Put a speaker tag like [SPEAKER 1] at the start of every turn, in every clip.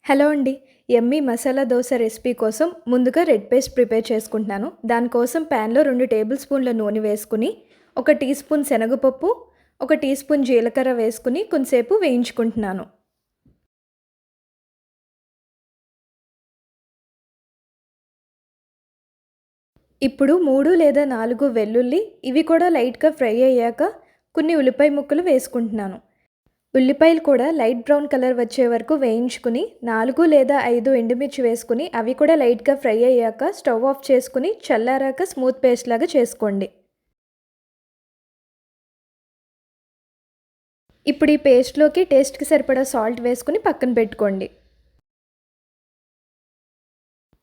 [SPEAKER 1] Hello అండి. యమ్మీ masala dosa recipe కోసం ముందుగా రెడ్ పేస్ట్ ప్రిపేర్ చేసుకుంటున్నాను. దానికోసం ప్యాన్‌లో 2 టేబుల్ స్పూన్ల నూనె వేసుకొని, ఒక టీ స్పూన్ శనగపప్పు, ఒక టీ స్పూన్ జీలకర్ర వేసుకొని కొంసేపు వేయించుకుంటున్నాను. ఇప్పుడు 3 లేదా 4 వెల్లుల్లి, ఇవి కూడా లైట్‌గా ఫ్రై అయ్యాక కొన్ని ఉల్లిపాయ ముక్కలు వేసుకుంటున్నాను. ఉల్లిపాయలు కూడా లైట్ బ్రౌన్ కలర్ వచ్చే వరకు వేయించుకుని 4 లేదా 5 ఎండుమిర్చి వేసుకుని అవి కూడా లైట్‌గా ఫ్రై అయ్యాక స్టవ్ ఆఫ్ చేసుకుని చల్లారాక స్మూత్ పేస్ట్ లాగా చేసుకోండి. ఇప్పుడు ఈ పేస్ట్‌లోకి టేస్ట్‌కి సరిపడా సాల్ట్ వేసుకుని పక్కన పెట్టుకోండి.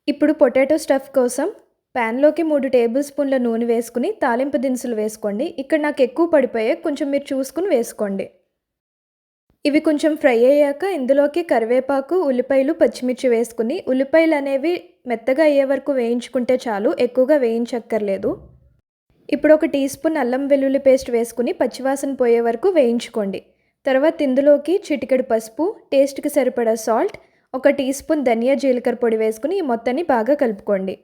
[SPEAKER 1] ఇప్పుడు పొటాటో స్టఫ్ కోసం ప్యాన్‌లోకి 3 టేబుల్ స్పూన్ల నూనె వేసుకుని తాలింపు దినుసులు వేసుకోండి. ఇక్కడ నాకు ఎక్కువ పడిపోయాయి, కొంచెం మీరు చూసుకుని వేసుకోండి. ఇవి కొంచెం ఫ్రై అయ్యాక ఇందులోకి కరివేపాకు, ఉల్లిపాయలు, పచ్చిమిర్చి వేసుకుని ఉల్లిపాయలనేవి మెత్తగా అయ్యే వరకు వేయించుకుంటే చాలు, ఎక్కువగా వేయించక్కర్లేదు. ఇప్పుడు ఒక టీ స్పూన్ అల్లం వెల్లుల్లి పేస్ట్ వేసుకుని పచ్చివాసన పోయే వరకు వేయించుకోండి. తర్వాత ఇందులోకి చిటికెడు పసుపు, టేస్ట్‌కి సరిపడా సాల్ట్, ఒక టీ స్పూన్ ధనియా జీలకర్ర పొడి వేసుకుని ఈ మొత్తాన్ని బాగా కలుపుకోండి.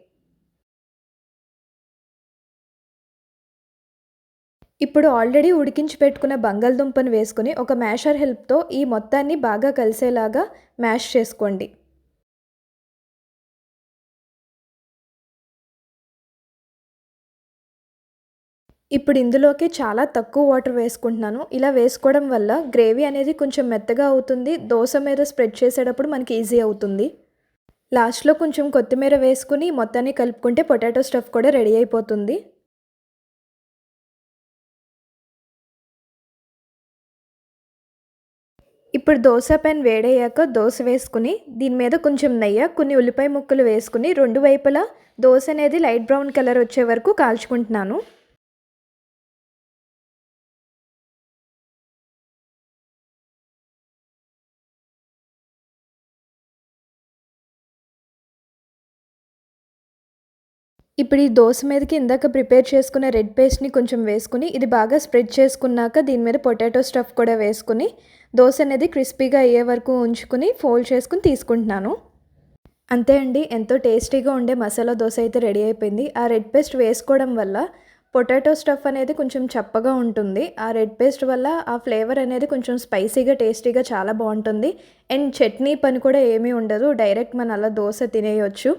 [SPEAKER 1] ఇప్పుడు ఆల్రెడీ ఉడికించి పెట్టుకున్న బంగాళదుంపను వేసుకుని ఒక మ్యాషర్ హెల్ప్‌తో ఈ మొత్తాన్ని బాగా కలిసేలాగా మ్యాష్ చేసుకోండి. ఇప్పుడు ఇందులోకి చాలా తక్కువ వాటర్ వేసుకుంటున్నాను. ఇలా వేసుకోవడం వల్ల గ్రేవీ అనేది కొంచెం మెత్తగా అవుతుంది. దోస మీద స్ప్రెడ్ చేసేటప్పుడు మనకి ఈజీ అవుతుంది. లాస్ట్‌లో కొంచెం కొత్తిమీర వేసుకుని మొత్తాన్ని కలుపుకుంటే పొటాటో స్టఫ్ కూడా రెడీ అయిపోతుంది. ఇప్పుడు దోస పాన్ వేడయ్యాక దోస వేసుకుని దీని మీద కొంచెం నెయ్యి, కొన్ని ఉల్లిపాయ ముక్కలు వేసుకుని 2 వైపులా దోస అనేది లైట్ బ్రౌన్ కలర్ వచ్చే వరకు కాల్చుకుంటున్నాను. ఇప్పుడు ఈ దోస మీదకి ఇందాక ప్రిపేర్ చేసుకున్న రెడ్ పేస్ట్‌ని కొంచెం వేసుకొని ఇది బాగా స్ప్రెడ్ చేసుకున్నాక దీని మీద పొటాటో స్టఫ్ కూడా వేసుకొని దోస అనేది క్రిస్పీగా అయ్యే వరకు ఉంచుకొని ఫోల్డ్ చేసుకొని తీసుకుంటున్నాను. అంతే అండి. ఎంతో టేస్టీగా ఉండే మసాలా దోస అయితే రెడీ అయిపోయింది. ఆ రెడ్ పేస్ట్ వేసుకోవడం వల్ల పొటాటో స్టఫ్ అనేది కొంచెం చప్పగా ఉంటుంది. ఆ రెడ్ పేస్ట్ వల్ల ఆ ఫ్లేవర్ అనేది కొంచెం స్పైసీగా, టేస్టీగా చాలా బావుంటుంది. అండ్ చట్నీ పని కూడా ఏమీ ఉండదు. డైరెక్ట్ మనం అలా దోస తినేయొచ్చు.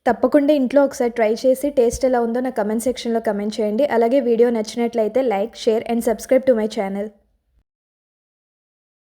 [SPEAKER 1] తప్పకుండా ఇంట్లో ఒకసారి ట్రై చేసి టేస్ట్ ఎలా ఉందో నా కమెంట్ సెక్షన్‌లో కమెంట్ చేయండి. అలాగే వీడియో నచ్చినట్లయితే like, share and subscribe to my channel.